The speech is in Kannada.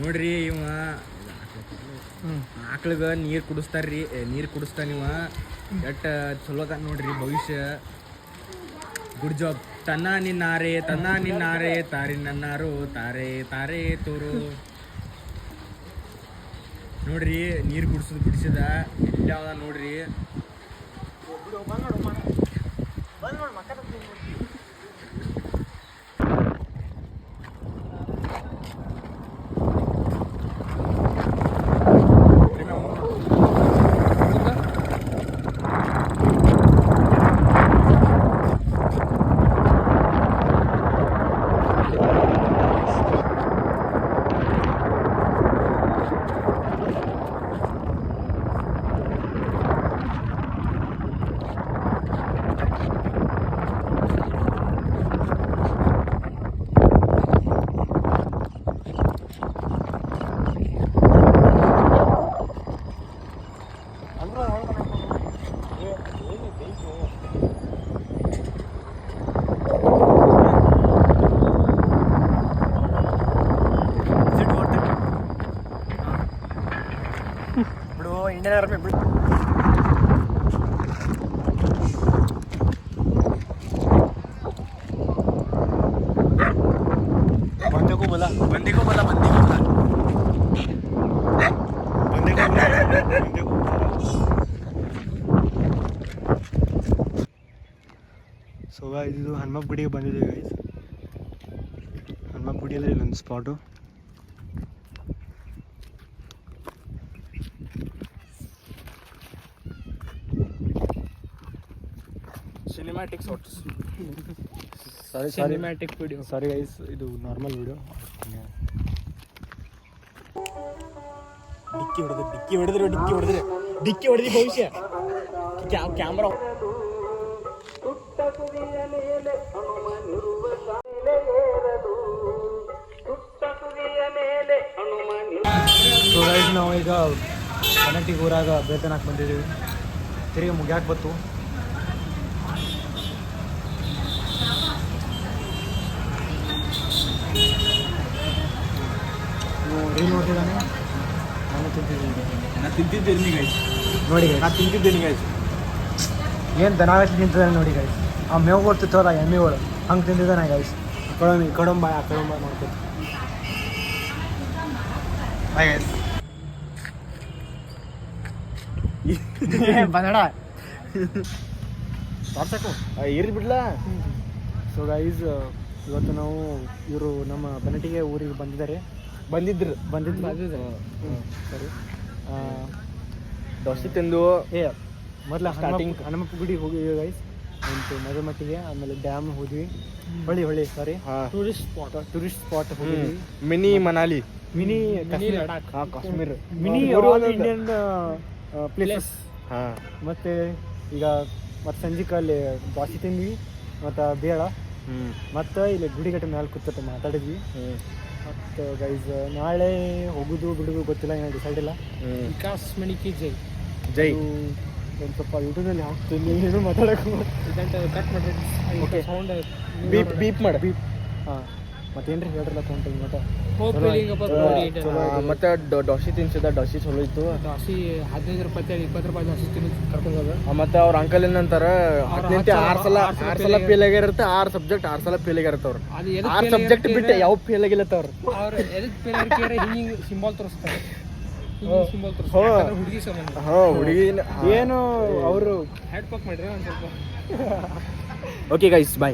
ನೋಡ್ರಿ ಇವ ಆಕಳಿಗೆ ನೀರು ಕುಡಿಸ್ತಾರ್ರಿ, ನೀರು ಕುಡಿಸ್ತಾನ ಇವ. ಎಟ್ ಚಲೋ ಅದ ನೋಡ್ರಿ ಭವಿಷ್ಯ. Good job. ತನ್ನ ನಿನ್ನಾರೆ ತಾರಿ ನನ್ನಾರು ತಾರೆ ತಾರೆ ತೋರು. ನೋಡ್ರಿ ನೀರು ಬಿಡಿಸಿದ ಯಾವ್ದ ನೋಡ್ರಿ. ಬಿಡು ಇಂಡಿಯನ್ ಆರ್ಮಿ ಬಿಡು. ಬಂದಿಗೂ ಬಲ ಸೊ ಇದು ಹನುಮಪ್ಪ ಗುಡಿಗೆ ಬಂದಿದ್ದೀವಿ ಗೈಸ್. ಹನುಮಪ್ಪ ಗುಡಿಯಲ್ಲಿ ಇಲ್ಲೊಂದು spot. Cinematic shots. Cinematic video. Sorry guys, ಇದು ನಾರ್ಮಲ್ ವಿಡಿಯೋ. ಡಿಕ್ಕಿ ಹೊಡೆದ್ರಿ ಭವಿಷ್ಯ. ಕ್ಯಾಮ್ರಾ ಸೊ ಗೈಸ್, ನಾವು ಈಗ ಕನಟಿಗೆ ಊರಾಗ ಬೇತನಕ್ಕೆ ಬಂದಿದ್ದೀವಿ. ತಿರುಗಿ ಮುಗ್ಯಾಕೆ ಬತ್ತು. ರೀಲ್ ನೋಡ್ತಿದ್ದಾನೆ, ನಾನು ತಿಂತಿದ್ದೀನಿ ಗೈಸ್. ನೋಡಿ ಗೈಸ್, ನಾನು ತಿಂತಿದ್ದೀನಿ ಗೈಸ್. ಏನು ದನಾಗಟ್ಟಿ ತಿಂತಿದ್ದಾನೆ ನೋಡಿ ಗೈಸ್. ಆ ಮೇವು ಕೊಡ್ತಿತ್ತವಲ್ಲ ಎಮ್ಮೆಗಳು, ಹಂಗೆ ತಿಂತಿದ್ದಾನೆ ಗೈಸ್. ಕಡಂಬಾಯ್ ಮಾಡ್ಕೊತ ಬಾಯ್ ಗೈಸ್. ಬಂದಡ ಸಾಕು ಇರ್ಲಿ ಬಿಡ್ಲಾ. ಸೊ ಗೈಸ್, ಇವತ್ತು ನಾವು ಇವರು ನಮ್ಮ ಬನಟಿಗೆ ಊರಿಗೆ ಬಂದಿದ್ರು ಸರಿ. ದೋಸೆ ತಿಂದು ಮೊದಲ ಸ್ಟಾರ್ಟಿಂಗ್ ಹನುಮಪ್ಪ ಗುಡಿಗೆ ಹೋಗಿದ್ವಿ ಗೈಸ್, ಒಂದು ಮದುಮಟ್ಟಿಗೆ. ಆಮೇಲೆ ಡ್ಯಾಮ್ ಹೋದ್ವಿ, ಹೊಳಿ ಸಾರಿ ಟೂರಿಸ್ಟ್ ಸ್ಪಾಟ್ ಹೋಗಿದ್ವಿ. Mini Manali, mini Ladakh, Kashmir, mini Indian places. ಮತ್ತೆ ಈಗ ಸಂಜೆಗೆ ಅಲ್ಲಿ ದೋಸೆ ತಿಂದ್ವಿ, ಮತ್ತು ಬೇಳ, ಮತ್ತು ಇಲ್ಲಿ ಗುಡಿಗಟ್ಟೆ ಮೇಲೆ ಕೂತ್ಕೊತ ಮಾತಾಡಿದ್ವಿ. ಮತ್ತು ಗೈಸ್ ನಾಳೆ ಹೋಗೋದು ಬಿಡೋದು ಗೊತ್ತಿಲ್ಲ, ಏನೋ ಡಿಸೈಡ್ ಇಲ್ಲ. ವಿಕಾಸ್ ಮಣಿಕಿ ಜೈ ಒಂದು ಸ್ವಲ್ಪ ಯೂಟ್ಯೂಬಲ್ಲಿ ಹಾಕ್ತೀನಿ, ಏನು ಮಾತಾಡೋಕೆ ಕಟ್ ಮಾಡಿ ಸೌಂಡ್ ಬೀಪ್ ಹಾಂ. ಮತ್ತೇನ್ರಿ ಹೇಳ್ರಲ್ಲ ಕೌಂಟಿಂಗ್ ಮತ್ತೆ ದೋಸೆ ತಿನ್ಸಿದ. ದೋಸೆ ಚಲೋ ಇತ್ತು. ದೋಸೆ 15 ರೂಪಾಯಿ 20 ರೂಪಾಯಿ ದೋಸೆ ತಿನ್ನಿ ಕರ್ಕೊಂಡು. ಮತ್ತೆ ಅವ್ರ ಅಂಕಲ್ ಏನಂತಾರ, 6 ಸಲ ಫೇಲ್ ಆಗಿರುತ್ತೆ, 6 ಸಬ್ಜೆಕ್ಟ್ 6 ಸಲ ಫೇಲ್ ಆಗಿರುತ್ತೆ. ಅವ್ರು 6 ಸಬ್ಜೆಕ್ಟ್ ಬಿಟ್ಟು ಯಾವ ಫೇಲ್ ಆಗಿಲ್ಲತ್ತ. ಅವ್ರು ಎದಕ್ಕೆ ಫೇಲ್ ಆಗಿದ್ದಾರೆ ಹಿಂಗೆ ಸಿಂಬಲ್ ತೋರಿಸ್ತಾರೆ. ಹುಡುಗಿ ಏನು ಅವರು ಹ್ಯಾಡ್ ಪಾಕ್ ಮಾಡ್ರಿ ಒಂದು ಸ್ವಲ್ಪ. ಓಕೆ ಗೈಸ್, ಬಾಯ್.